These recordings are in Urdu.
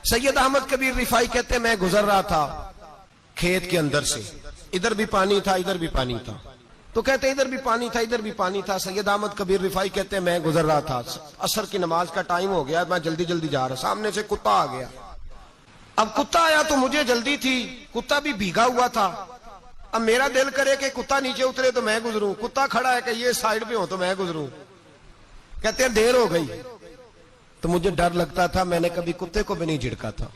سید احمد کبیر رفائی کہتے ہیں میں گزر رہا تھا کھیت کے اندر سے، ادھر بھی پانی تھا ادھر بھی پانی تھا، تو کہتے ہیں ادھر بھی پانی تھا ادھر بھی پانی تھا۔ سید احمد کبیر رفائی کہتے ہیں میں گزر رہا تھا، عصر کی نماز کا ٹائم ہو گیا، میں جلدی جلدی جا رہا، سامنے سے کتا آ گیا۔ اب کتا آیا تو مجھے جلدی تھی، کتا بھی بھیگا ہوا تھا، اب میرا دل کرے کہ کتا نیچے اترے تو میں گزروں، کتا کھڑا ہے کہ یہ سائیڈ پہ ہو تو میں گزروں۔ کہتے ہیں دیر ہو گئی تو مجھے ڈر لگتا تھا، میں نے کبھی کتے کو بھی نہیں جھڑکا تھا،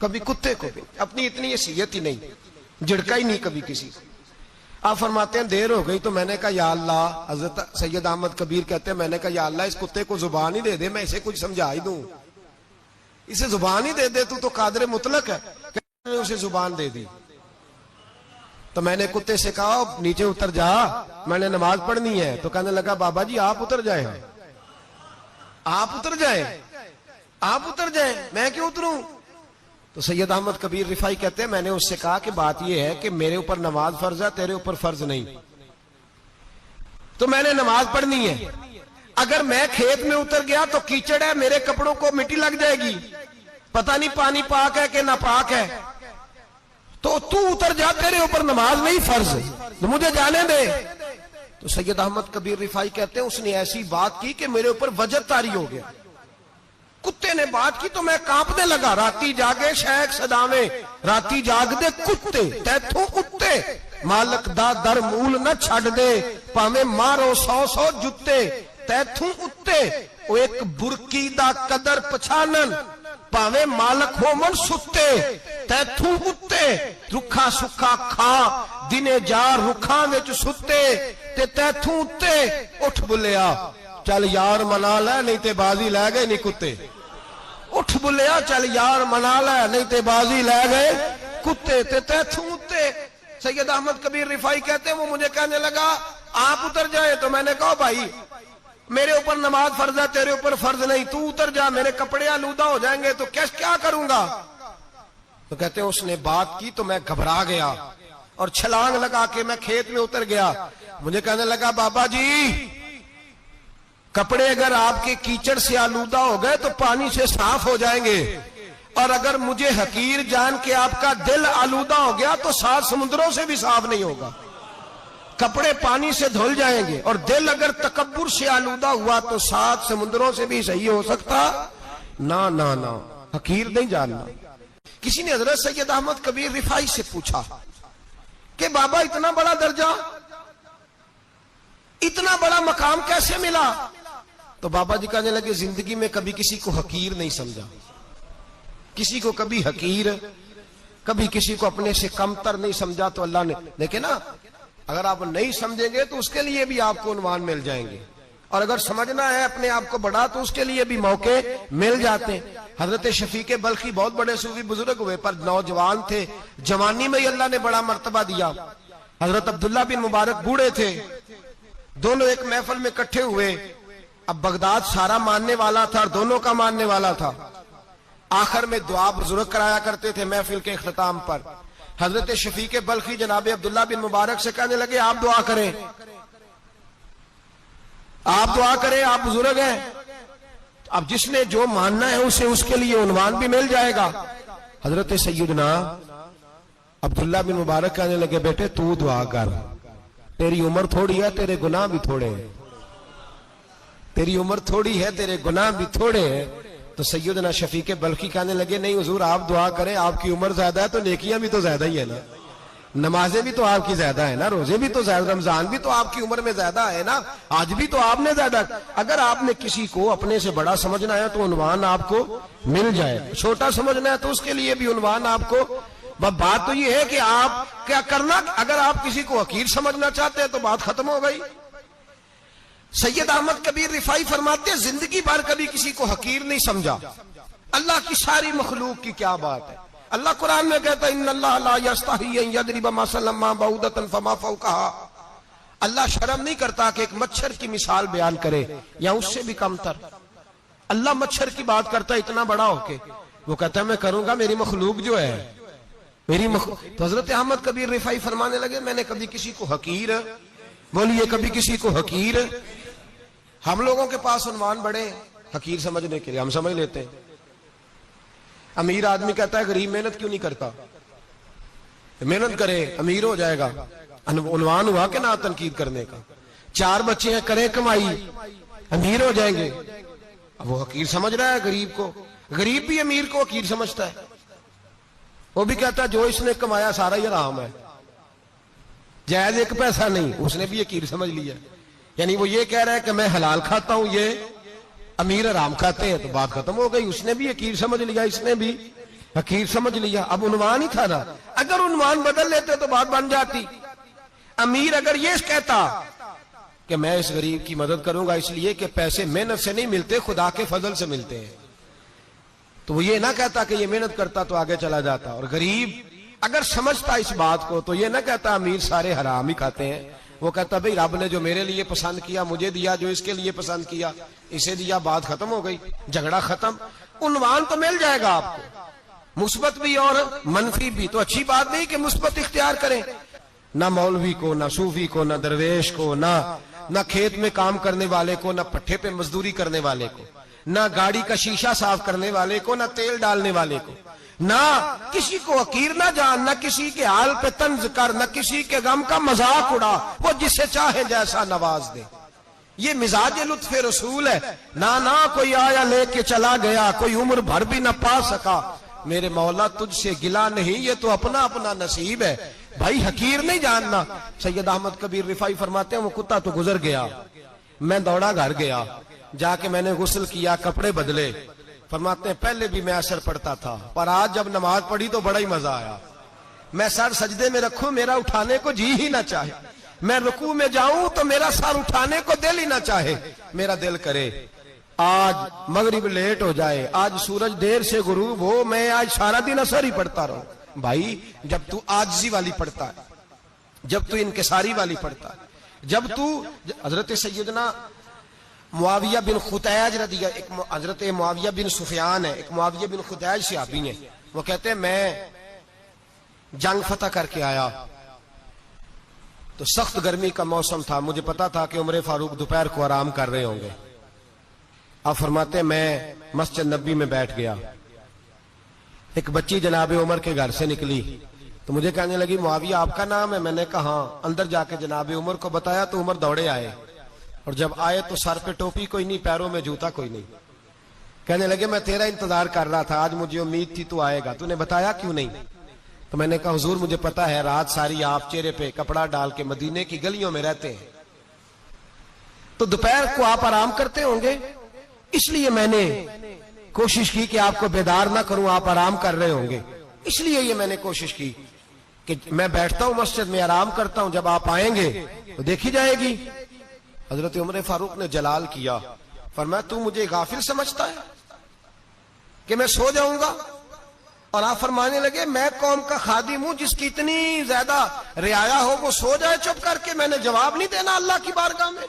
کبھی کتے کو بھی، اپنی اتنی حیثیت ہی نہیں، جھڑکا ہی نہیں کبھی کسی کو۔ آپ فرماتے ہیں دیر ہو گئی تو میں نے کہا یا اللہ، حضرت سید احمد کبیر کہتے ہیں میں نے کہا یا اللہ اس کتے کو زبان ہی دے دے، میں اسے کچھ سمجھا ہی دوں، اسے زبان ہی دے دے، تو قادر مطلق ہے، کہ اسے زبان دے دی۔ تو میں نے کتے سے کہا نیچے اتر جا، میں نے نماز پڑھنی ہے، تو کہنے لگا بابا جی آپ اتر جائیں، آپ اتر جائیں، آپ اتر جائیں، میں کیوں اتروں؟ تو سید احمد کبیر رفائی کہتے ہیں میں نے اس سے کہا کہ بات یہ ہے کہ میرے اوپر نماز فرض ہے، تیرے اوپر فرض نہیں، تو میں نے نماز پڑھنی ہے، اگر میں کھیت میں اتر گیا تو کیچڑ ہے، میرے کپڑوں کو مٹی لگ جائے گی، پتہ نہیں پانی پاک ہے کہ ناپاک ہے، تو تو اتر جا، تیرے اوپر نماز نہیں فرض، تو مجھے جانے دے۔ تو سید احمد کبیر رفائی کہتے ہیں اس نے ایسی بات کی کہ میرے اوپر وجد طاری ہو گیا، کتے نے بات کی تو میں کانپنے لگا، راتی جاگے شیخ صداویں، راتی جاگ دے کتے تیتھوں اتے، مالک دا در مول نہ چھڑ دے، پامیں مارو سو سو جتے تیتھوں اتے، او ایک برکی دا قدر پچھانن، پاویں مالک ہو من ستے تیتھوں اتے، رکھا سکھا کھا دنے جار رکھاں وچ ستے تے تیتھوں اتے، اٹھ بلیا چل یار منا لے نہیں تے بازی لے گئے نہیں کتے، اٹھ بلیا چل یار منا لے نہیں تے بازی لے گئے کتے تے تیتھوں اتے۔ سید احمد کبیر رفائی کہتے ہیں وہ مجھے کہنے لگا آپ اتر جائے، تو میں نے کہا بھائی میرے اوپر نماز فرض ہے تیرے اوپر فرض نہیں، تو اتر جا، میرے کپڑے آلودہ ہو جائیں گے تو کیا کروں گا؟ تو کہتے ہیں اس نے بات کی تو میں گھبرا گیا اور چھلانگ لگا کے میں کھیت میں اتر گیا۔ مجھے کہنے لگا بابا جی کپڑے اگر آپ کے کیچڑ سے آلودہ ہو گئے تو پانی سے صاف ہو جائیں گے، اور اگر مجھے حقیر جان کے آپ کا دل آلودہ ہو گیا تو 7 سمندروں سے بھی صاف نہیں ہوگا، کپڑے پانی سے دھل جائیں گے، اور دل اگر تکبر سے آلودہ ہوا تو 7 سمندروں سے بھی صحیح ہو سکتا نا نا نا، حقیر نہیں جاننا۔ کسی نے حضرت سید احمد کبیر رفائی سے پوچھا کہ بابا اتنا بڑا درجہ، اتنا بڑا مقام کیسے ملا؟ تو بابا جی کہنے لگے زندگی میں کبھی کسی کو حقیر نہیں سمجھا، کسی کو کبھی حقیر، کبھی کسی کو اپنے سے کمتر نہیں سمجھا، تو اللہ نے دیکھے نا اگر آپ نہیں سمجھیں گے تو اس کے لیے بھی آپ کو عنوان مل جائیں گے، اور اگر سمجھنا ہے اپنے آپ کو بڑا تو اس کے لیے بھی موقع مل جاتے ہیں۔ حضرت شفیق بلخی بہت بڑے صوفی بزرگ ہوئے پر نوجوان تھے، جوانی میں ہی اللہ نے بڑا مرتبہ دیا۔ حضرت عبداللہ بن مبارک بوڑھے تھے، دونوں ایک محفل میں اکٹھے ہوئے، اب بغداد سارا ماننے والا تھا اور دونوں کا ماننے والا تھا، آخر میں دعا بزرگ کرایا کرتے تھے محفل کے اختتام پر۔ حضرت شفیق بلخی جناب عبداللہ بن مبارک سے کہنے لگے آپ دعا کریں، آپ دعا کریں، آپ بزرگ ہیں، اب جس نے جو ماننا ہے اسے اس کے لیے عنوان بھی مل جائے گا۔ حضرت سیدنا عبداللہ بن مبارک کہنے لگے بیٹے تو دعا کر، تیری عمر تھوڑی ہے تیرے گناہ بھی تھوڑے ہیں، تیری عمر تھوڑی ہے تیرے گناہ بھی تھوڑے ہیں۔ تو سیدنا شفیق بلخی کہنے لگے نہیں حضور آپ دعا کریں، آپ کی عمر زیادہ ہے تو نیکیاں بھی تو زیادہ ہی ہے نا، نمازیں بھی تو آپ کی زیادہ ہے نا، روزے بھی تو زیادہ، رمضان بھی تو آپ کی عمر میں زیادہ ہے نا، آج بھی تو آپ نے زیادہ۔ اگر آپ نے کسی کو اپنے سے بڑا سمجھنا ہے تو عنوان آپ کو مل جائے، چھوٹا سمجھنا ہے تو اس کے لیے بھی عنوان آپ کو۔ بات تو یہ ہے کہ آپ کیا کرنا، اگر آپ کسی کو حقیر سمجھنا چاہتے ہیں تو بات ختم ہو گئی۔ سید احمد کبیر رفائی فرماتے ہیں زندگی بھر کبھی کسی کو حقیر نہیں سمجھا، اللہ کی ساری مخلوق کی کیا بات ہے۔ اللہ قرآن میں کہتا ہے ان اللہ لا یستحی ان یضرب مثلا ما بعوضۃ فما فوقها، اللہ شرم نہیں کرتا کہ ایک مچھر کی مثال بیان کرے یا اس سے بھی کم تر۔ اللہ مچھر کی بات کرتا ہے اتنا بڑا ہو کے، وہ کہتا ہے میں کروں گا، میری مخلوق جو ہے میری تو حضرت احمد کبیر رفائی فرمانے لگے میں نے کبھی کسی کو حقیر، بولیے کبھی کسی کو حقیر ہم لوگوں کے پاس عنوان بڑے حقیر سمجھنے کے لیے ہم سمجھ لیتے ہیں. امیر آدمی کہتا ہے غریب محنت کیوں نہیں کرتا, محنت کرے امیر ہو جائے گا. عنوان ہوا کہ نہ تنقید کرنے کا. 4 بچے ہیں, کریں کمائی, امیر ہو جائیں گے. اب وہ حقیر سمجھ رہا ہے غریب کو. غریب بھی امیر کو حقیر سمجھتا ہے. وہ بھی کہتا ہے جو اس نے کمایا سارا ہی حرام ہے, جائز 1 پیسہ نہیں. اس نے بھی حقیر سمجھ لیا. یعنی وہ یہ کہہ رہا ہے کہ میں حلال کھاتا ہوں, یہ امیر حرام کھاتے ہیں. تو بات ختم ہو گئی. اس نے بھی حقیر سمجھ لیا, اس نے بھی حقیر سمجھ لیا. اب عنوان ہی تھا نا. اگر عنوان بدل لیتے تو بات بن جاتی. امیر اگر یہ کہتا کہ میں اس غریب کی مدد کروں گا اس لیے کہ پیسے محنت سے نہیں ملتے, خدا کے فضل سے ملتے ہیں, تو وہ یہ نہ کہتا کہ یہ محنت کرتا تو آگے چلا جاتا. اور غریب اگر سمجھتا اس بات کو تو یہ نہ کہتا امیر سارے حرام ہی کھاتے ہیں. وہ کہتا بھئی رب نے جو میرے لیے پسند کیا مجھے دیا, جو اس کے لیے پسند کیا اسے دیا, بات ختم ہو گئی, جھگڑا ختم. عنوان تو مل جائے گا آپ کو, مثبت بھی اور منفی بھی. تو اچھی بات نہیں کہ مثبت اختیار کریں. نہ مولوی کو, نہ صوفی کو, نہ درویش کو, نہ کھیت میں کام کرنے والے کو, نہ پٹھے پہ مزدوری کرنے والے کو, نہ گاڑی کا شیشہ صاف کرنے والے کو, نہ تیل ڈالنے والے کو, نہ کسی کو حقیر نہ جان, نہ کسی کے حال پہ طنز کر, نہ کسی کے غم کا مذاق اڑا. وہ جسے چاہے جیسا نواز دے. یہ مزاج لطف رسول ہے. نہ کوئی آیا لے کے چلا گیا, کوئی عمر بھر بھی نہ پا سکا. میرے مولا تجھ سے گلا نہیں, یہ تو اپنا اپنا نصیب ہے. بھائی حقیر نہیں جاننا. سید احمد کبیر رفاعی فرماتے ہیں وہ کتا تو گزر گیا, میں دوڑا گھر گیا, جا کے میں نے غسل کیا, کپڑے بدلے. فرماتے ہیں پہلے بھی میں اثر پڑتا تھا, پر آج جب نماز پڑھی تو بڑا ہی مزہ آیا. میں سر سجدے میں رکھوں میرا اٹھانے کو جی ہی نہ چاہے, میں رکوع میں جاؤں تو میرا سر اٹھانے کو دل ہی نہ چاہے. میرا دل کرے آج مغرب لیٹ ہو جائے, آج سورج دیر سے غروب ہو, میں آج سارا دن اثر ہی پڑھتا رہوں. بھائی جب تو عاجزی والی پڑھتا ہے, جب تو انکساری والی پڑھتا ہے, جب تو حضرت سیدنا معاویہ بن خطیج رضی اللہ, حضرت معاویہ بن سفیان ہے, ایک معاویہ بن خطیج صحابی ہیں. وہ کہتے ہیں میں جنگ فتح کر کے آیا تو سخت گرمی کا موسم تھا, مجھے پتا تھا کہ عمر فاروق دوپہر کو آرام کر رہے ہوں گے. آپ فرماتے ہیں میں مسجد نبی میں بیٹھ گیا, ایک بچی جناب عمر کے گھر سے نکلی تو مجھے کہنے لگی معاویہ آپ کا نام ہے؟ میں نے کہا ہاں. اندر جا کے جناب عمر کو بتایا تو عمر دوڑے آئے, اور جب آئے تو سر پہ ٹوپی کوئی نہیں, پیروں میں جوتا کوئی نہیں. کہنے لگے میں تیرا انتظار کر رہا تھا, آج مجھے امید تھی تو آئے گا, تو نے بتایا کیوں نہیں؟ تو میں نے کہا حضور مجھے پتا ہے رات ساری آپ چہرے پہ کپڑا ڈال کے مدینے کی گلیوں میں رہتے ہیں, تو دوپہر کو آپ آرام کرتے ہوں گے, اس لیے میں نے کوشش کی کہ آپ کو بیدار نہ کروں, آپ آرام کر رہے ہوں گے, اس لیے یہ میں نے کوشش کی کہ میں بیٹھتا ہوں مسجد میں آرام کرتا ہوں, جب آپ آئیں گے تو دیکھی جائے گی. حضرت عمر فاروق نے جلال کیا, فرمایا تو مجھے غافل سمجھتا ہے کہ میں سو جاؤں گا؟ اور آپ فرمانے لگے میں قوم کا خادم ہوں, جس کی اتنی زیادہ رعایا ہو وہ سو جائے چپ کر کے, میں نے جواب نہیں دینا اللہ کی بارگاہ میں.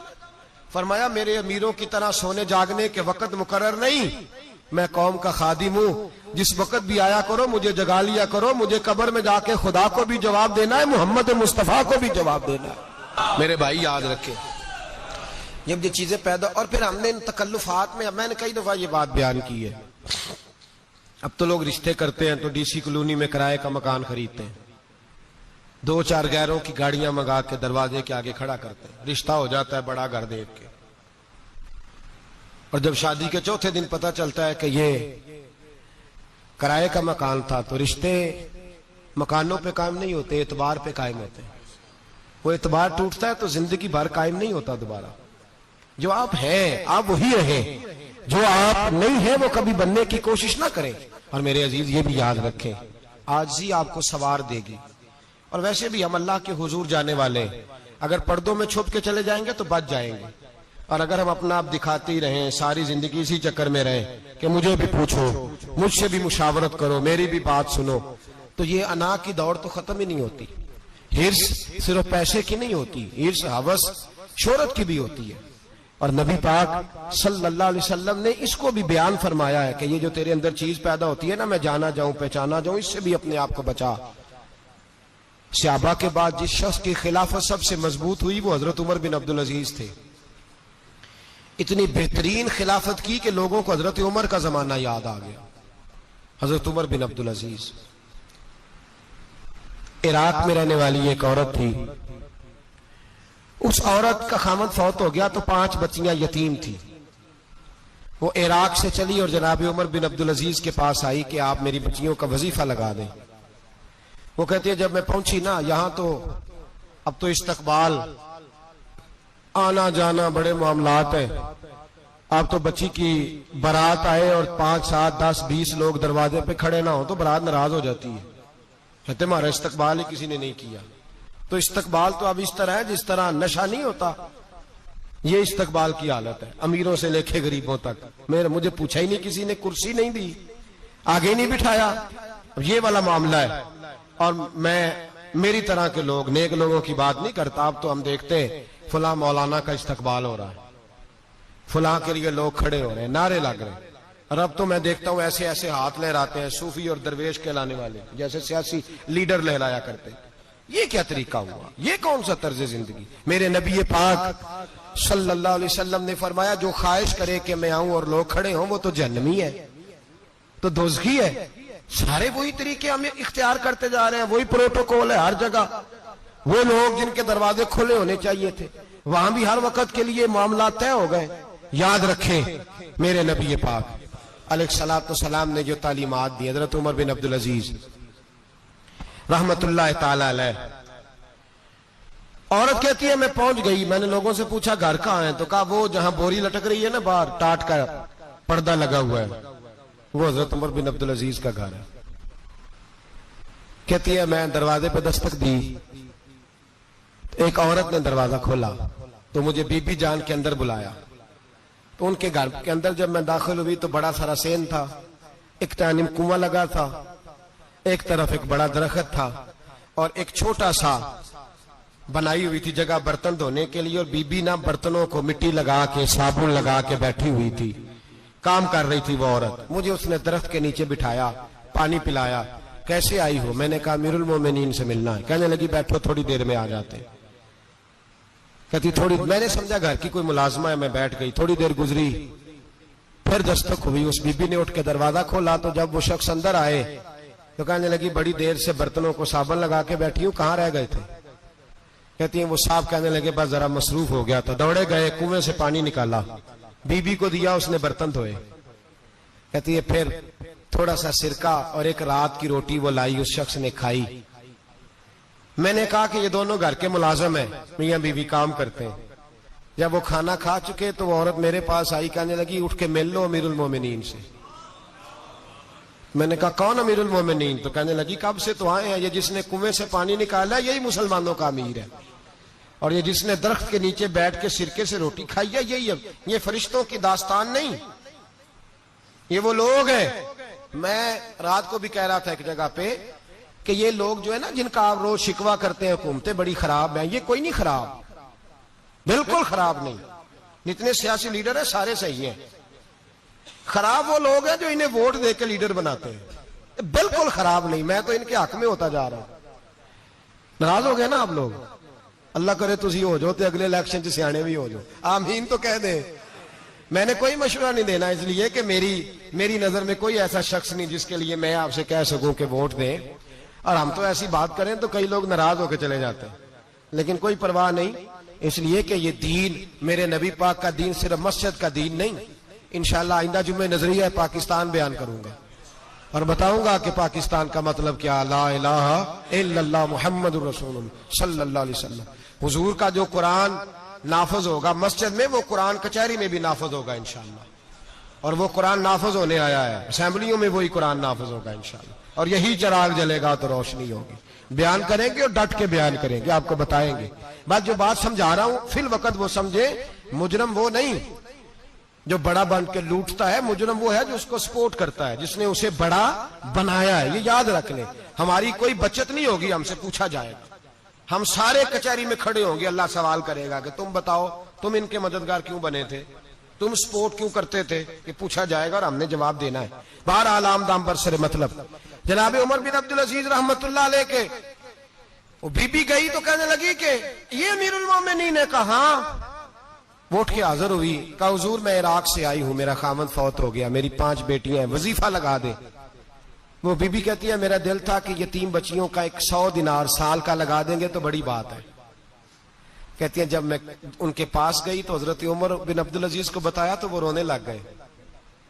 فرمایا میرے امیروں کی طرح سونے جاگنے کے وقت مقرر نہیں, میں قوم کا خادم ہوں, جس وقت بھی آیا کرو مجھے جگا لیا کرو, مجھے قبر میں جا کے خدا کو بھی جواب دینا ہے, محمد مصطفیٰ کو بھی جواب دینا ہے. میرے بھائی یاد رکھیں جب یہ چیزیں پیدا, اور پھر ہم نے ان تکلفات میں, میں نے کئی دفعہ یہ بات بیان کی ہے, اب تو لوگ رشتے کرتے ہیں تو ڈی سی کالونی میں کرائے کا مکان خریدتے ہیں, 2-4 غیروں کی گاڑیاں منگا کے دروازے کے آگے کھڑا کرتے ہیں, رشتہ ہو جاتا ہے بڑا گھر دیکھ کے, اور جب شادی کے چوتھے دن پتہ چلتا ہے کہ یہ کرائے کا مکان تھا, تو رشتے مکانوں پہ قائم نہیں ہوتے, اعتبار پہ قائم ہوتے ہیں. وہ اعتبار ٹوٹتا ہے تو زندگی بھر قائم نہیں ہوتا دوبارہ. جو آپ ہیں آپ وہی رہیں, جو آپ نہیں ہیں وہ کبھی بننے کی کوشش نہ کریں. اور میرے عزیز یہ بھی یاد رکھیں عاجزی آپ کو سوار دے گی. اور ویسے بھی ہم اللہ کے حضور جانے والے ہیں, اگر پردوں میں چھپ کے چلے جائیں گے تو بچ جائیں گے, اور اگر ہم اپنا آپ دکھاتے ہی رہیں, ساری زندگی اسی چکر میں رہیں کہ مجھے بھی پوچھو, مجھ سے بھی مشاورت کرو, میری بھی بات سنو, تو یہ انا کی دوڑ تو ختم ہی نہیں ہوتی. ہرس صرف پیسے کی نہیں ہوتی, ہرس ہوس شہرت کی بھی ہوتی ہے. اور نبی پاک صلی اللہ علیہ وسلم نے اس کو بھی بیان فرمایا ہے کہ یہ جو تیرے اندر چیز پیدا ہوتی ہے نا, میں جانا جاؤں پہچانا جاؤں, اس سے بھی اپنے آپ کو بچا. صحابہ کے بعد جس شخص کی خلافت سب سے مضبوط ہوئی وہ حضرت عمر بن عبدالعزیز تھے. اتنی بہترین خلافت کی کہ لوگوں کو حضرت عمر کا زمانہ یاد آ گیا. حضرت عمر بن عبدالعزیز. عراق میں رہنے والی ایک عورت تھی. اس عورت کا خامد فوت ہو گیا تو 5 بچیاں یتیم تھی. وہ عراق سے چلی اور جناب عمر بن عبدالعزیز کے پاس آئی کہ آپ میری بچیوں کا وظیفہ لگا دیں. وہ کہتی ہے جب میں پہنچی نا یہاں تو اب تو استقبال آنا جانا بڑے معاملات ہیں. اب تو بچی کی بارات آئے اور 5 7 10 20 لوگ دروازے پہ کھڑے نہ ہو تو بارات ناراض ہو جاتی ہے. کہتے ہمارا استقبال ہی کسی نے نہیں کیا. تو استقبال تو اب اس طرح ہے جس طرح نشہ نہیں ہوتا, یہ استقبال کی حالت ہے, امیروں سے لے کے غریبوں تک. مجھے پوچھا ہی نہیں کسی نے, کرسی نہیں دی, آگے نہیں بٹھایا. یہ والا معاملہ ہے. اور میں میری طرح کے لوگ نیک لوگوں کی بات نہیں کرتا. اب تو ہم دیکھتے ہیں فلاں مولانا کا استقبال ہو رہا ہے, فلاں کے لیے لوگ کھڑے ہو رہے ہیں, نعرے لگ رہے ہیں. اور اب تو میں دیکھتا ہوں ایسے ایسے ہاتھ لہراتے ہیں صوفی اور درویش کہلانے والے, جیسے سیاسی لیڈر لہرایا کرتے. یہ کیا طریقہ ہوا؟ یہ کون سا طرز زندگی؟ میرے نبی پاک صلی اللہ علیہ وسلم نے فرمایا جو خواہش کرے کہ میں آؤں اور لوگ کھڑے ہوں وہ تو جہنمی ہے, تو دوزخی ہے. سارے وہی طریقے ہم اختیار کرتے جا رہے ہیں, وہی پروٹوکول ہے ہر جگہ. وہ لوگ جن کے دروازے کھلے ہونے چاہیے تھے وہاں بھی ہر وقت کے لیے معاملات طے ہو گئے. یاد رکھیں میرے نبی پاک علیہ الصلوۃ والسلام نے جو تعلیمات دی. حضرت عمر بن عبدالعزیز رحمت اللہ تعالی علیہ. عورت کہتی ہے میں پہنچ گئی, میں نے لوگوں سے پوچھا گھر کہاں ہے, تو کہا وہ جہاں بوری لٹک رہی ہے نا باہر ٹاٹ کا پردہ لگا ہوا ہے وہ حضرت عمر بن عبدالعزیز کا گھر ہے. کہتی ہے میں دروازے پہ دستک دی, ایک عورت نے دروازہ کھولا تو مجھے بی بی جان کے اندر بلایا. تو ان کے گھر کے اندر جب میں داخل ہوئی تو بڑا سارا سین تھا, ایک جانب کنواں لگا تھا, ایک طرف ایک بڑا درخت تھا, اور ایک چھوٹا سا بنائی ہوئی تھی جگہ برتن دھونے کے لیے. اور بی بی نا برتنوں کو مٹی لگا کے صابن لگا کے بیٹھی ہوئی تھی, کام کر رہی تھی وہ عورت. مجھے اس نے درخت کے نیچے بٹھایا, پانی پلایا. کیسے آئی ہو؟ میں نے کہا امیر المومنین سے ملنا ہے. کہنے لگی بیٹھو تھوڑی دیر میں آ جاتے. کہتی تھوڑی, میں نے سمجھا گھر کی کوئی ملازمہ ہے, میں بیٹھ گئی. تھوڑی دیر گزری پھر دستک ہوئی, اس بی بی نے اٹھ کے دروازہ کھولا. تو جب وہ شخص اندر آئے تو کہنے لگی بڑی دیر سے برتنوں کو صابن لگا کے بیٹھی ہوں, کہاں رہ گئے تھے؟ کہتی ہیں وہ صاحب کہنے لگے بس ذرا مصروف ہو گیا تھا. دوڑے گئے, کنویں سے پانی نکالا, بی بی کو دیا, اس نے برتن دھوئے. کہتی ہے پھر تھوڑا سا سرکہ اور ایک رات کی روٹی وہ لائی, اس شخص نے کھائی. میں نے کہا کہ یہ دونوں گھر کے ملازم ہیں, میاں بیوی کام کرتے ہیں. جب وہ کھانا کھا چکے تو وہ عورت میرے پاس آئی, کہنے لگی اٹھ کے مل لو امیر المومنین سے. میں نے کہا کون امیر المومنین؟ تو کہنے لگی کب سے تو آئے ہیں, یہ جس نے کنویں سے پانی نکالا یہی مسلمانوں کا امیر ہے, اور یہ جس نے درخت کے نیچے بیٹھ کے سرکے سے روٹی کھائی ہے یہی. یہ فرشتوں کی داستان نہیں, یہ وہ لوگ ہیں. میں رات کو بھی کہہ رہا تھا ایک جگہ پہ کہ یہ لوگ جو ہے نا جن کا آپ روز شکوہ کرتے ہیں حکومتیں بڑی خراب ہیں, یہ کوئی نہیں خراب, بالکل خراب نہیں. جتنے سیاسی لیڈر ہیں سارے صحیح ہیں. خراب وہ لوگ ہیں جو انہیں ووٹ دے کے لیڈر بناتے ہیں, بالکل خراب نہیں. میں تو ان کے حق میں ہوتا جا رہا ہوں. ناراض ہو گئے نا آپ لوگ؟ اللہ کرے تسی ہو جو تے اگلے الیکشن سے سیانے بھی ہو جو, آمین تو کہہ دیں. میں نے کوئی مشورہ نہیں دینا, اس لیے کہ میری نظر میں کوئی ایسا شخص نہیں جس کے لیے میں آپ سے کہہ سکوں کہ ووٹ دیں. اور ہم تو ایسی بات کریں تو کئی لوگ ناراض ہو کے چلے جاتے ہیں, لیکن کوئی پرواہ نہیں, اس لیے کہ یہ دین میرے نبی پاک کا دین صرف مسجد کا دین نہیں. انشاءاللہ آئندہ جمعہ نظریہ پاکستان بیان کروں گا اور بتاؤں گا کہ پاکستان کا مطلب کیا, لا الہ الا اللہ محمد رسول اللہ صلی اللہ علیہ وسلم. حضور کا جو قرآن نافذ ہوگا مسجد میں, وہ قرآن کچہری میں بھی نافذ ہوگا انشاءاللہ. اور وہ قرآن نافذ ہونے آیا ہے, اسمبلیوں میں وہی قرآن نافذ ہوگا انشاءاللہ. اور یہی چراغ جلے گا تو روشنی ہوگی. بیان کریں گے اور ڈٹ کے بیان کریں گے, آپ کو بتائیں گے. جو بات سمجھا رہا ہوں فی الوقت وہ سمجھے, مجرم وہ نہیں جو بڑا بن کے لوٹتا ہے, مجرم وہ ہے جو اس کو سپورٹ کرتا ہے, جس نے اسے بڑا بنایا ہے. یہ یاد رکھ لیں. ہماری کوئی بچت نہیں ہوگی, ہم سے پوچھا جائے گا. ہم سارے کچہری میں کھڑے ہوں گے, اللہ سوال کرے گا کہ تم بتاؤ تم ان کے مددگار کیوں بنے تھے, تم سپورٹ کیوں کرتے تھے, کہ پوچھا جائے گا اور ہم نے جواب دینا ہے. بہرحال عام دام پر سر مطلب جناب عمر بن عبدالعزیز رحمت اللہ علیہ کے وہ بی بی گئی تو کہنے لگی کہ یہ امیر المومنین نے کہا, وہ اٹھ کے حاضر ہوئی، کہا حضور میں عراق سے آئی ہوں، میرا خامد فوت ہو گیا، میری 5 بیٹیاں ہیں، وظیفہ لگا دے۔ وہ بی بی کہتی ہے میرا دل تھا کہ یتیم بچیوں کا 100 دینار سال کا لگا دیں گے تو بڑی بات ہے۔ کہتی ہیں جب میں ان کے پاس گئی تو حضرت عمر بن عبدالعزیز کو بتایا تو وہ رونے لگ گئے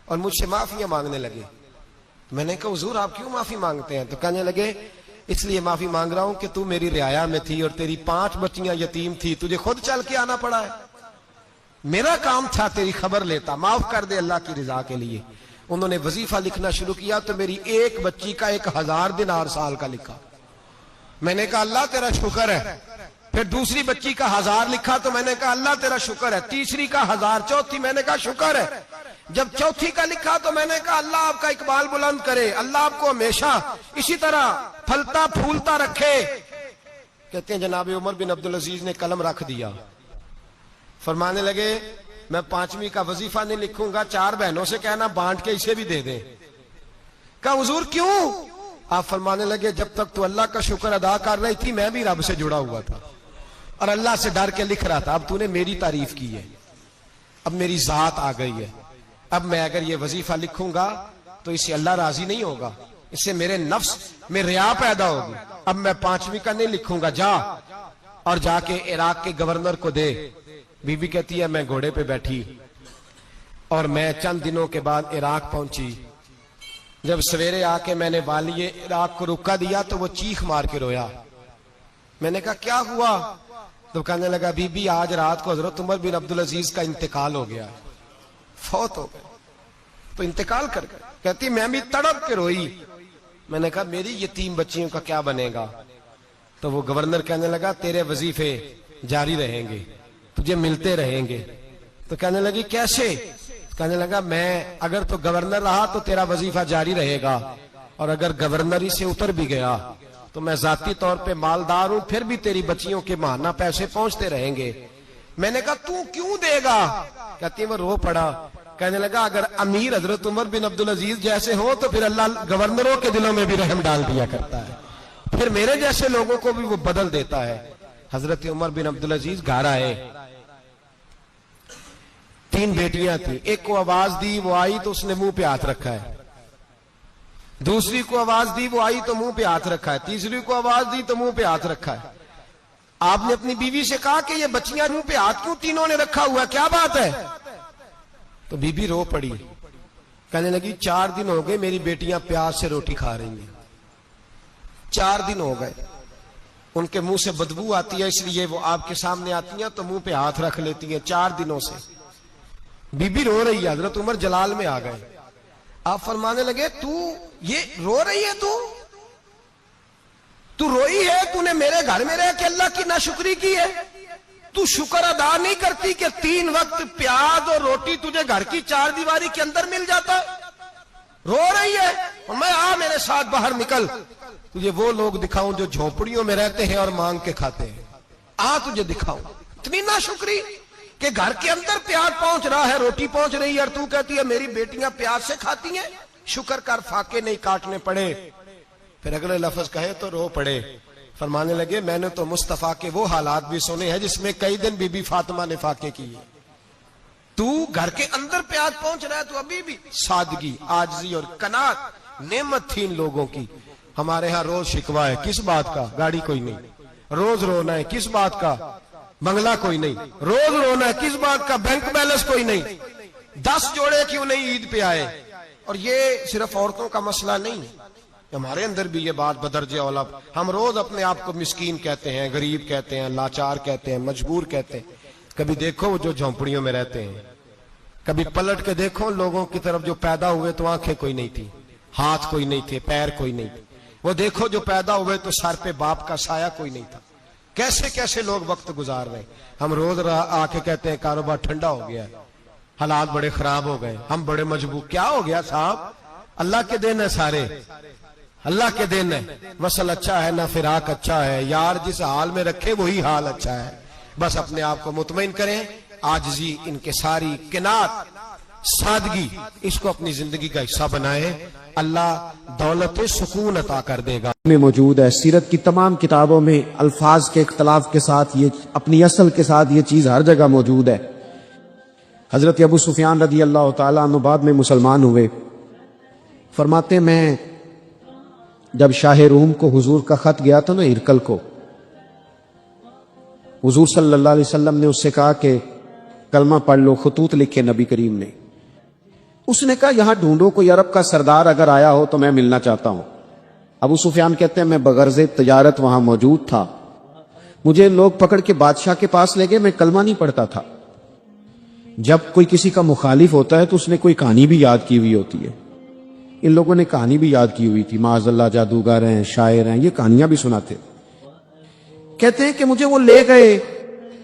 اور مجھ سے معافیاں مانگنے لگے۔ میں نے کہا حضور آپ کیوں معافی مانگتے ہیں؟ تو کہنے لگے اس لیے معافی مانگ رہا ہوں کہ تو میری رعایا میں تھی اور تیری 5 بچیاں یتیم تھی، تجھے خود چل کے آنا پڑا ہے، میرا کام تھا تیری خبر لیتا، معاف کر دے اللہ کی رضا کے لیے۔ انہوں نے وظیفہ لکھنا شروع کیا تو میری ایک بچی کا 1000 دینار سال کا لکھا۔ میں نے کہا اللہ تیرا شکر ہے۔ پھر دوسری بچی کا 1000 لکھا تو میں نے کہا اللہ تیرا شکر ہے۔ تیسری کا 1000، چوتھی میں نے کہا شکر ہے۔ جب چوتھی کا لکھا تو میں نے کہا اللہ آپ کا اقبال بلند کرے، اللہ آپ کو ہمیشہ اسی طرح پھلتا پھولتا رکھے۔ کہتے ہیں جناب عمر بن عبدالعزیز نے قلم رکھ دیا، فرمانے لگے میں 5ویں کا وظیفہ نہیں لکھوں گا، 4 بہنوں سے کہنا بانٹ کے اسے بھی دے دیں۔ کہا حضور کیوں؟ آپ فرمانے لگے جب تک تو اللہ کا شکر ادا کر رہی تھی میں بھی رب سے جڑا ہوا تھا اور اللہ سے ڈر کے لکھ رہا تھا، اب تو نے میری تعریف کی ہے، اب میری ذات آ گئی ہے، اب میں اگر یہ وظیفہ لکھوں گا تو اس سے اللہ راضی نہیں ہوگا، اس سے میرے نفس میں ریا پیدا ہوگی، اب میں 5ویں کا نہیں لکھوں گا، جا اور جا کے عراق کے گورنر کو دے۔ بی بی کہتی ہے میں گھوڑے پہ بیٹھی اور میں چند دنوں کے بعد عراق پہنچی۔ جب سویرے آ کے میں نے والی عراق کو رکا دیا تو وہ چیخ مار کے رویا۔ میں نے کہا کیا ہوا؟ تو کہنے لگا بی بی آج رات کو حضرت عمر بن عبدالعزیز کا انتقال ہو گیا، فوت ہو گئے، تو انتقال کر گئے۔ کہتی میں بھی تڑپ کے روئی۔ میں نے کہا میری یتیم بچیوں کا کیا بنے گا؟ تو وہ گورنر کہنے لگا تیرے وظیفے جاری رہیں گے، تجھے ملتے رہیں گے۔ تو کہنے لگی کیسے؟ کہنے لگا میں اگر تو گورنر رہا تو تیرا وظیفہ جاری رہے گا، اور اگر گورنری سے اتر بھی گیا تو میں ذاتی طور پہ مالدار ہوں، پھر بھی تیری بچیوں کے ماہانہ پیسے پہنچتے رہیں گے۔ میں نے کہا تو کیوں دے گا؟ کہتی وہ رو پڑا۔ کہنے لگا اگر امیر حضرت عمر بن عبدالعزیز جیسے ہو تو پھر اللہ گورنروں کے دلوں میں بھی رحم ڈال دیا کرتا ہے، پھر میرے جیسے لوگوں کو بھی وہ بدل دیتا ہے۔ حضرت عمر بن عبدالعزیز گھر آئے، 3 بیٹیاں تھیں، ایک کو آواز دی وہ آئی تو اس نے منہ پہ ہاتھ رکھا ہے، دوسری کو آواز دی وہ آئی تو منہ پہ ہاتھ رکھا ہے، تیسری کو آواز دی تو منہ پہ ہاتھ رکھا ہے۔ آپ نے اپنی بیوی سے کہا کہ یہ بچیاں منہ پہ ہاتھ کیوں تینوں نے رکھا ہوا ہے، کیا بات ہے؟ تو بی بی رو پڑی، کہنے لگی 4 دن ہو گئے میری بیٹیاں پیاس سے روٹی کھا رہی ہیں، 4 دن ہو گئے، ان کے منہ سے بدبو آتی ہے اس لیے وہ آپ کے سامنے آتی ہیں تو منہ پہ ہاتھ رکھ لیتی ہیں 4 دنوں سے۔ بی بی رو رہی ہے، حضرت عمر جلال میں آ گئے۔ آپ فرمانے لگے تو یہ رو رہی ہے، تو روئی ہے، تو نے میرے گھر میں رہ کے اللہ کی ناشکری کی ہے، تو شکر ادا نہیں کرتی کہ 3 وقت پیاز اور روٹی تجھے گھر کی 4 دیواری کے اندر مل جاتا؟ رو رہی ہے، اور میں آ میرے ساتھ باہر نکل، تجھے وہ لوگ دکھاؤں جو جھونپڑیوں میں رہتے ہیں اور مانگ کے کھاتے ہیں، آ تجھے دکھاؤں۔ اتنی ناشکری کہ گھر کے اندر پیاز پہنچ رہا ہے، روٹی پہنچ رہی ہے، اور تو کہتی ہے میری بیٹیاں پیاز سے کھاتی ہیں، شکر کر فاقے نہیں کاٹنے پڑے۔ پھر اگلے لفظ کہے تو رو پڑے۔ فرمانے لگے میں نے تو مصطفیٰ کے وہ حالات بھی سنے ہیں جس میں کئی دن بی بی فاطمہ نے فاقے کیے، تو گھر کے اندر پیاز پہنچ رہا ہے تو ابھی بھی سادگی، عاجزی اور قناعت نعمت تھی ان لوگوں کی۔ ہمارے ہاں روز شکوا ہے، کس بات کا؟ گاڑی کوئی نہیں، روز رونا ہے، کس بات کا؟ بنگلہ کوئی نہیں، روز رونا ہے، کس بات کا؟ بینک بیلنس کوئی نہیں، 10 جوڑے کیوں نہیں عید پہ آئے؟ اور یہ صرف عورتوں کا مسئلہ نہیں، ہمارے اندر بھی یہ بات بدرجہ اولا، ہم روز اپنے آپ کو مسکین کہتے ہیں، غریب کہتے ہیں، لاچار کہتے ہیں، مجبور کہتے ہیں۔ کبھی دیکھو وہ جو جھونپڑیوں میں رہتے ہیں، کبھی پلٹ کے دیکھو لوگوں کی طرف جو پیدا ہوئے تو آنکھیں کوئی نہیں تھی، ہاتھ کوئی نہیں تھے، پیر کوئی نہیں تھے، وہ دیکھو جو پیدا ہوئے تو سر پہ باپ کا سایہ کوئی نہیں تھا، کیسے کیسے لوگ وقت گزار رہے ہیں۔ ہم روز آ کے کہتے ہیں کاروبار ٹھنڈا ہو گیا ہے، حالات بڑے خراب ہو گئے، ہم بڑے مجبور۔ کیا ہو گیا صاحب؟ اللہ کے دن ہے سارے، اللہ کے دن ہے، مسل اچھا ہے نہ فراق اچھا ہے، یار جس حال میں رکھے وہی حال اچھا ہے۔ بس اپنے آپ کو مطمئن کریں، عاجزی، انکساری، قناعت، سادگی، اس کو اپنی زندگی کا حصہ بنائیں، اللہ دولت سکون عطا کر دے گا۔ میں موجود ہے، سیرت کی تمام کتابوں میں الفاظ کے اختلاف کے ساتھ یہ اپنی اصل کے ساتھ یہ چیز ہر جگہ موجود ہے حضرت ابو سفیان رضی اللہ تعالیٰ عنہ بعد میں مسلمان ہوئے. فرماتے میں جب شاہ روم کو حضور کا خط گیا تھا نا ہرکل کو، حضور صلی اللہ علیہ وسلم نے اس سے کہا کہ کلمہ پڑھ لو، خطوط لکھے نبی کریم نے. اس نے کہا یہاں ڈھونڈو کوئی عرب کا سردار اگر آیا ہو تو میں ملنا چاہتا ہوں. ابو سفیان کہتے ہیں میں بغرض تجارت وہاں موجود تھا، مجھے لوگ پکڑ کے بادشاہ کے پاس لے گئے، میں کلمہ نہیں پڑھتا تھا. جب کوئی کسی کا مخالف ہوتا ہے تو اس نے کوئی کہانی بھی یاد کی ہوئی ہوتی ہے. ان لوگوں نے کہانی بھی یاد کی ہوئی تھی، معاذ اللہ جادوگر ہیں، شاعر ہیں، یہ کہانیاں بھی سناتے. کہتے ہیں کہ مجھے وہ لے گئے،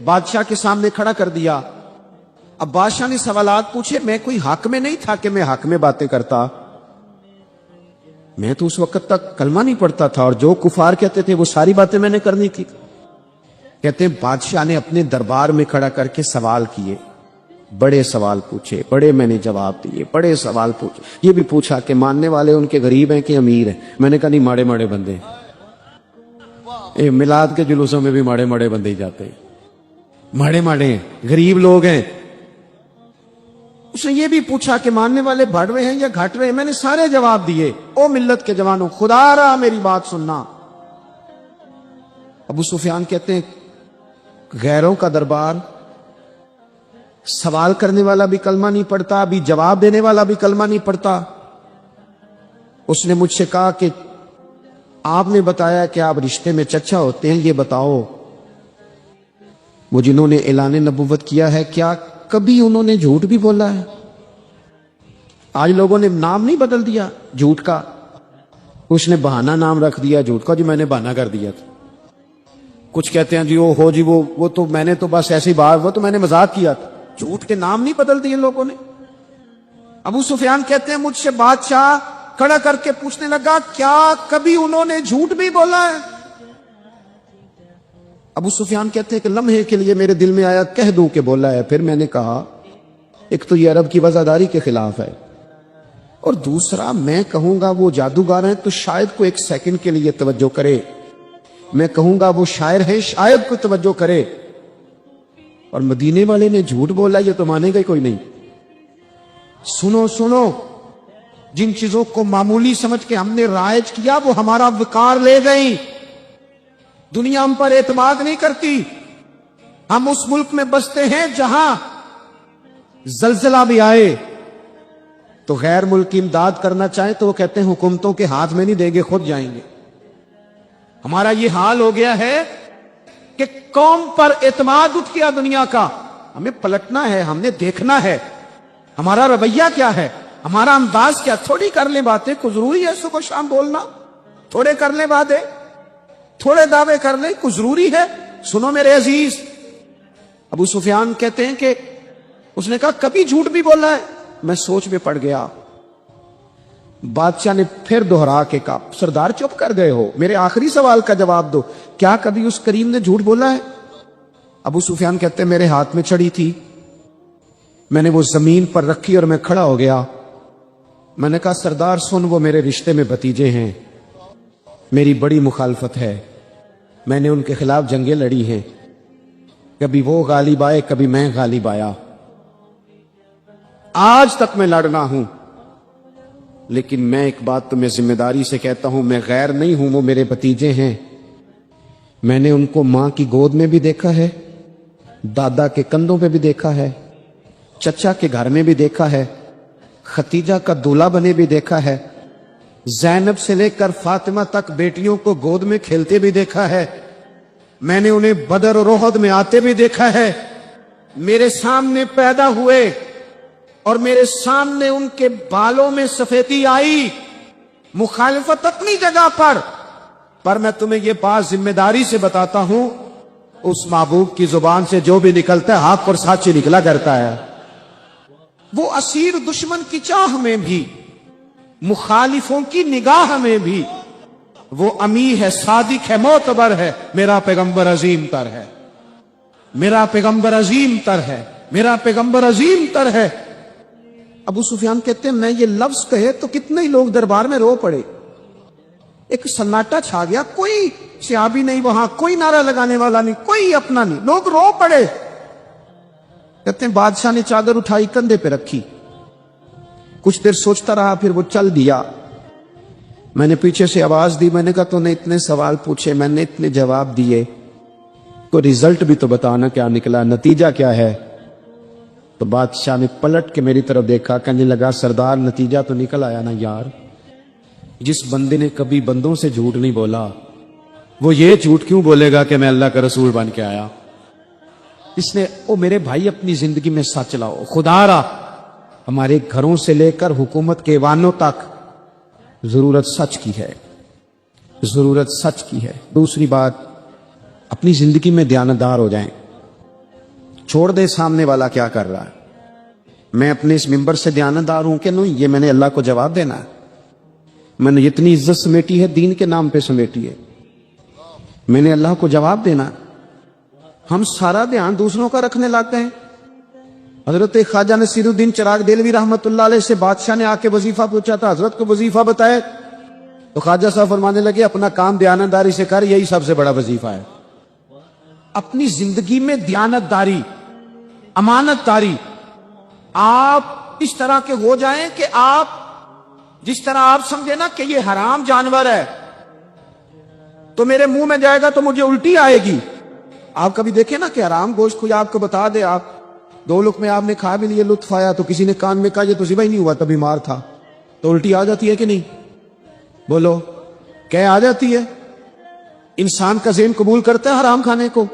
بادشاہ کے سامنے کھڑا کر دیا. اب بادشاہ نے سوالات پوچھے، میں کوئی حق میں نہیں تھا کہ میں حق میں باتیں کرتا، میں تو اس وقت تک کلمہ نہیں پڑھتا تھا اور جو کفار کہتے تھے وہ ساری باتیں میں نے کرنی تھی. کہتے ہیں بادشاہ نے اپنے دربار میں کھڑا کر کے سوال کیے، بڑے سوال پوچھے، بڑے میں نے جواب دیے، بڑے سوال پوچھے. یہ بھی پوچھا کہ ماننے والے ان کے غریب ہیں کہ امیر ہیں. میں نے کہا نہیں، ماڑے ماڑے بندے ہیں. میلاد کے جلوسوں میں بھی ماڑے ماڑے بندے ہی جاتے ہیں، ماڑے ماڑے ہیں، غریب لوگ ہیں. اس نے یہ بھی پوچھا کہ ماننے والے بڑھوے ہیں یا گھٹوے ہیں. میں نے سارے جواب دیے. او ملت کے جوانوں، خدا را میری بات سننا. ابو سفیان کہتے ہیں غیروں کا دربار، سوال کرنے والا بھی کلمہ نہیں پڑھتا، ابھی جواب دینے والا بھی کلمہ نہیں پڑھتا. اس نے مجھ سے کہا کہ آپ نے بتایا کہ آپ رشتے میں چچا ہوتے ہیں، یہ بتاؤ وہ جنہوں نے اعلان نبوت کیا ہے کیا کبھی انہوں نے جھوٹ بھی بولا ہے؟ آج لوگوں نے نام نہیں بدل دیا جھوٹ کا، اس نے بہانہ نام رکھ دیا جھوٹ کا، جو میں نے بہانہ کر دیا تھا. کچھ کہتے ہیں جی وہ ہو جی وہ تو میں نے تو بس ایسی بات، وہ تو میں نے مذاق کیا تھا. جھوٹ کے نام نہیں بدل دیے لوگوں نے. ابو سفیان کہتے ہیں مجھ سے بادشاہ کھڑا کر کے پوچھنے لگا کیا کبھی انہوں نے جھوٹ بھی بولا ہے؟ ابو سفیان کہتے ہیں کہ لمحے کے لیے میرے دل میں آیا کہہ دوں کہ بولا ہے. پھر میں نے کہا ایک تو یہ عرب کی وفاداری کے خلاف ہے، اور دوسرا میں کہوں گا وہ جادوگر ہیں تو شاید کو ایک سیکنڈ کے لیے توجہ کرے، میں کہوں گا وہ شاعر ہیں شاید کو توجہ کرے، اور مدینے والے نے جھوٹ بولا یہ تو مانے گا ہی کوئی نہیں. سنو سنو، جن چیزوں کو معمولی سمجھ کے ہم نے رائج کیا وہ ہمارا وقار لے گئی. دنیا ہم پر اعتماد نہیں کرتی. ہم اس ملک میں بستے ہیں جہاں زلزلہ بھی آئے تو غیر ملکی امداد کرنا چاہیں تو وہ کہتے ہیں حکومتوں کے ہاتھ میں نہیں دیں گے، خود جائیں گے. ہمارا یہ حال ہو گیا ہے کہ قوم پر اعتماد اٹھ گیا دنیا کا. ہمیں پلٹنا ہے، ہم نے دیکھنا ہے ہمارا رویہ کیا ہے، ہمارا انداز کیا. تھوڑی کر لیں باتیں، کوئی ضروری ہے صبح شام بولنا؟ تھوڑے کر لیں باتیں، تھوڑے دعوے کر لیں، کوئی ضروری ہے؟ سنو میرے عزیز، ابو سفیان کہتے ہیں کہ اس نے کہا کبھی جھوٹ بھی بولا ہے. میں سوچ میں پڑ گیا. بادشاہ نے پھر دوہرا کے کہا سردار چپ کر گئے ہو، میرے آخری سوال کا جواب دو، کیا کبھی اس کریم نے جھوٹ بولا ہے؟ ابو سفیان کہتے ہیں میرے ہاتھ میں چھڑی تھی، میں نے وہ زمین پر رکھی اور میں کھڑا ہو گیا. میں نے کہا سردار سن، وہ میرے رشتے میں بھتیجے ہیں، میری بڑی مخالفت ہے، میں نے ان کے خلاف جنگیں لڑی ہیں، کبھی وہ غالب آئے کبھی میں غالب آیا، آج تک میں لڑنا ہوں. لیکن میں ایک بات تمہیں ذمہ داری سے کہتا ہوں، میں غیر نہیں ہوں، وہ میرے بھتیجے ہیں. میں نے ان کو ماں کی گود میں بھی دیکھا ہے، دادا کے کندھوں پہ بھی دیکھا ہے، چچا کے گھر میں بھی دیکھا ہے، ختیجہ کا دولہا بنے بھی دیکھا ہے، زینب سے لے کر فاطمہ تک بیٹیوں کو گود میں کھیلتے بھی دیکھا ہے، میں نے انہیں بدر اور احد میں آتے بھی دیکھا ہے. میرے سامنے پیدا ہوئے اور میرے سامنے ان کے بالوں میں سفیدی آئی. مخالفت اپنی جگہ پر میں تمہیں یہ بات ذمہ داری سے بتاتا ہوں، اس محبوب کی زبان سے جو بھی نکلتا ہے حق اور سچ نکلا کرتا ہے. وہ اسیر دشمن کی چاہ میں بھی، مخالفوں کی نگاہ میں بھی وہ امی ہے، صادق ہے، معتبر ہے. میرا پیغمبر عظیم تر ہے، میرا پیغمبر عظیم تر ہے، میرا پیغمبر عظیم تر ہے. ابو سفیان کہتے ہیں میں یہ لفظ کہے تو کتنے ہی لوگ دربار میں رو پڑے. ایک سناٹا چھا گیا، کوئی صحابی نہیں وہاں، کوئی نعرہ لگانے والا نہیں، کوئی اپنا نہیں، لوگ رو پڑے. کہتے ہیں بادشاہ نے چادر اٹھائی کندھے پہ رکھی, کچھ دیر سوچتا رہا, پھر وہ چل دیا. میں نے پیچھے سے آواز دی, میں نے کہا تو نے اتنے سوال پوچھے, میں نے اتنے جواب دیے, کو رزلٹ بھی تو بتانا کیا نکلا, نتیجہ کیا ہے. تو بادشاہ نے پلٹ کے میری طرف دیکھا, کہنے لگا سردار نتیجہ تو نکل آیا نا یار. جس بندے نے کبھی بندوں سے جھوٹ نہیں بولا وہ یہ جھوٹ کیوں بولے گا کہ میں اللہ کا رسول بن کے آیا. اس نے او میرے بھائی اپنی زندگی میں سچ لاؤ. خدا را ہمارے گھروں سے لے کر حکومت کے ایوانوں تک ضرورت سچ کی ہے, ضرورت سچ کی ہے. دوسری بات, اپنی زندگی میں دیانتدار ہو جائیں. چھوڑ دے سامنے والا کیا کر رہا ہے, میں اپنے اس ممبر سے دیانتدار ہوں کہ نہیں, یہ میں نے اللہ کو جواب دینا ہے. میں نے اتنی عزت سمیٹی ہے, دین کے نام پہ سمیٹی ہے, میں نے اللہ کو جواب دینا. ہم سارا دھیان دوسروں کا رکھنے لگ گئے. حضرت خواجہ نصیر الدین چراغ دہلوی رحمت اللہ علیہ سے بادشاہ نے آ کے وظیفہ پوچھا تھا, حضرت کو وظیفہ بتائے تو خواجہ صاحب فرمانے لگے اپنا کام دیانتداری سے کر, یہی سب سے بڑا وظیفہ ہے. اپنی زندگی میں دیانتداری, امانت داری, آپ اس طرح کے ہو جائیں کہ آپ جس طرح آپ سمجھے نا کہ یہ حرام جانور ہے تو میرے منہ میں جائے گا تو مجھے الٹی آئے گی. آپ کبھی دیکھیں نا کہ حرام گوشت کوئی آپ کو بتا دے, آپ 2 لقمے آپ نے کھا بھی لیے, لطف آیا, تو کسی نے کان میں کہا یہ تو ذبح ہی نہیں ہوا تھا, بیمار تھا, تو الٹی آ جاتی ہے کہ نہیں؟ بولو کیا آ جاتی ہے؟ انسان کا ذہن قبول کرتا ہے حرام کھانے کو.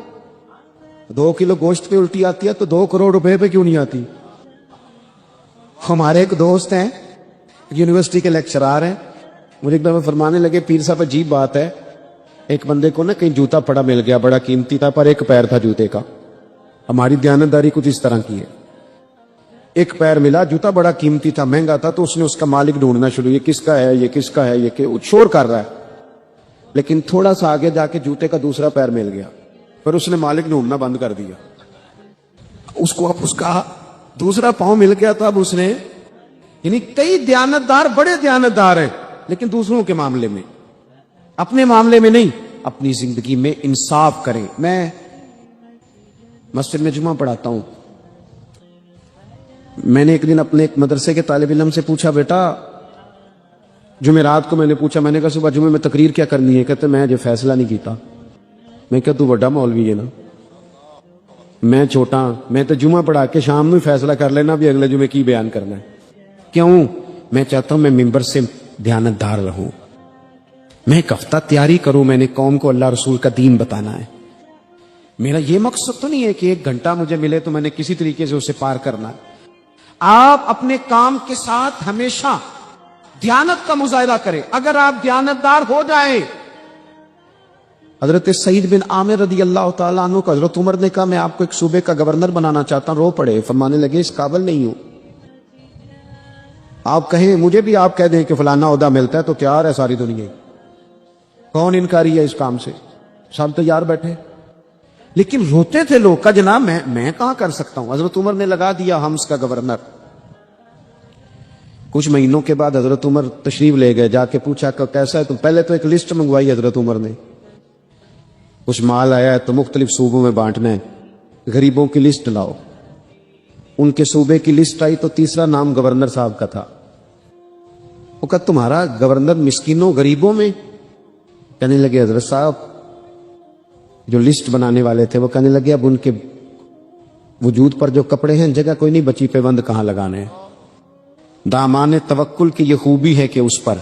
2 کلو گوشت پہ الٹی آتی ہے تو 2 کروڑ روپے پہ کیوں نہیں آتی؟ ہمارے ایک دوست ہیں, یونیورسٹی کے لیکچرار ہیں, مجھے ایک دفعہ فرمانے لگے پیر صاحب عجیب بات ہے, ایک بندے کو نا کہیں جوتا پڑا مل گیا, بڑا قیمتی تھا پر ایک پیر تھا جوتے کا. ہماری دیانتداری کچھ اس طرح کی ہے, ایک پیر ملا, جوتا بڑا قیمتی تھا, مہنگا تھا, تو اس نے اس کا مالک ڈھونڈنا شروع, یہ کس کا ہے, یہ کس کا ہے, یہ کہ شور کر رہا ہے. لیکن تھوڑا سا آگے جا کے جوتے کا دوسرا پیر مل گیا, پر اس نے مالک ڈھونڈنا بند کر دیا. اس کو اب اس کا دوسرا پاؤں مل گیا, تو اب اس نے, یعنی کئی دیانتدار بڑے دیانتدار ہیں لیکن دوسروں کے معاملے میں, اپنے معاملے میں نہیں. اپنی زندگی میں انصاف کریں. میں مسجد میں جمعہ پڑھاتا ہوں. میں نے ایک دن اپنے ایک مدرسے کے طالب علم سے پوچھا, بیٹا جمعرات کو میں نے پوچھا, میں نے کہا صبح جمعے میں تقریر کیا کرنی ہے؟ کہتے میں جو فیصلہ نہیں کیتا. میں کہا تو بڑا مولوی ہے نا, میں چھوٹا, میں تو جمعہ پڑھا کے شام میں فیصلہ کر لینا بھی اگلے جمعے کی بیان کرنا ہے. کیوں؟ میں چاہتا ہوں میں ممبر سے دیانتدار رہوں, میں ایک ہفتہ تیاری کروں, میں نے قوم کو اللہ رسول کا دین بتانا ہے. میرا یہ مقصد تو نہیں ہے کہ 1 گھنٹہ مجھے ملے تو میں نے کسی طریقے سے اسے پار کرنا ہے. آپ اپنے کام کے ساتھ ہمیشہ دیانت کا مظاہرہ کریں. اگر آپ دیانتدار ہو جائیں, حضرت سعید بن عامر رضی اللہ تعالیٰ عنہ کو حضرت عمر نے کہا میں آپ کو ایک صوبے کا گورنر بنانا چاہتا ہوں, رو پڑے, فرمانے لگے اس قابل نہیں ہوں. آپ کہیں مجھے بھی آپ کہہ دیں کہ فلانا عہدہ ملتا ہے تو تیار ہے ساری دنیا, کون انکاری ہے اس کام سے, سب تیار بیٹھے. لیکن روتے تھے لوگ کا جناب میں کہاں کر سکتا ہوں. حضرت عمر نے لگا دیا حمص کا گورنر. کچھ مہینوں کے بعد حضرت عمر تشریف لے گئے, جا کے پوچھا کہ کیسا ہے تم. پہلے تو ایک لسٹ منگوائی حضرت عمر نے, کچھ مال آیا ہے تو مختلف صوبوں میں بانٹنا ہے, غریبوں کی لسٹ لاؤ. ان کے صوبے کی لسٹ آئی تو تیسرا نام گورنر صاحب کا تھا. وہ کہا تمہارا گورنر مسکینوں غریبوں میں؟ کہنے لگے حضرت صاحب جو لسٹ بنانے والے تھے وہ کہنے لگے اب ان کے وجود پر جو کپڑے ہیں جگہ کوئی نہیں بچی, پیوند کہاں لگانے ہیں. دامان توکل کی یہ خوبی ہے کہ اس پر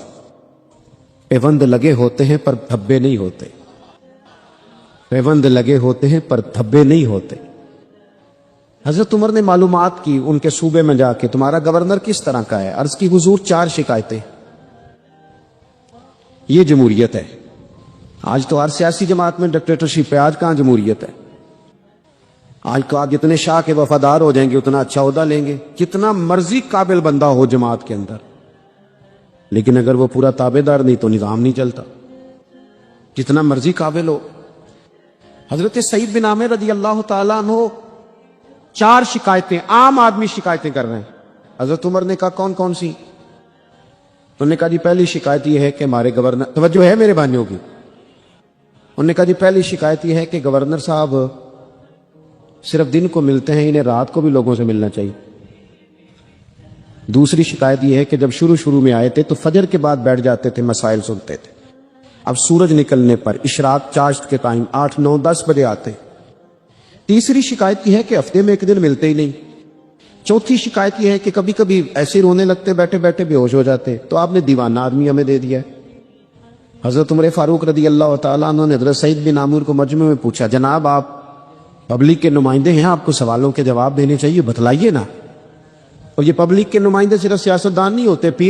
پیوند لگے ہوتے ہیں پر دھبے نہیں ہوتے, پیوند لگے ہوتے ہیں پر دھبے نہیں ہوتے. حضرت عمر نے معلومات کی ان کے صوبے میں جا کے, تمہارا گورنر کس طرح کا ہے؟ عرض کی حضور 4 شکایتیں. یہ جمہوریت ہے. آج تو ہر سیاسی جماعت میں ڈکٹیٹرشپ ہے, آج کہاں جمہوریت ہے. آج تو آپ جتنے شاہ کے وفادار ہو جائیں گے اتنا اچھا عہدہ لیں گے, جتنا مرضی قابل بندہ ہو جماعت کے اندر, لیکن اگر وہ پورا تابع دار نہیں تو نظام نہیں چلتا, جتنا مرضی قابل ہو. حضرت سعید بن عامر رضی اللہ تعالیٰ عنہ 4 شکایتیں, عام آدمی شکایتیں کر رہے ہیں. حضرت عمر نے کہا کون کون سی؟ انہوں نے کہا جی پہلی شکایت یہ ہے کہ ہمارے گورنر, توجہ ہے میرے بھائیوں کی, انہوں نے کہا جی پہلی شکایت یہ ہے کہ گورنر صاحب صرف دن کو ملتے ہیں، انہیں رات کو بھی لوگوں سے ملنا چاہیے۔ دوسری شکایت یہ ہے کہ جب شروع میں آئے تھے تو فجر کے بعد بیٹھ جاتے تھے، مسائل سنتے تھے، اب سورج نکلنے پر اشراق چاشت کے ٹائم 8، 9، 10 بجے آتے۔ تیسری شکایت یہ ہے کہ ہفتے میں ایک دن ملتے ہی نہیں۔ چوتھی شکایت یہ ہے کہ کبھی کبھی ایسے رونے لگتے، بیٹھے بیٹھے بے ہوش ہو جاتے، تو آپ نے دیوانہ آدمی ہمیں دے دیا ہے۔ حضرت عمر فاروق رضی اللہ تعالیٰ عنہ نے حضرت سعید بن عامر کو مجمع میں پوچھا، جناب آپ پبلک کے نمائندے ہیں، آپ کو سوالوں کے جواب دینے چاہیے، بتلائیے نا۔ اور یہ پبلک کے نمائندے صرف سیاستدان نہیں ہوتے، پیر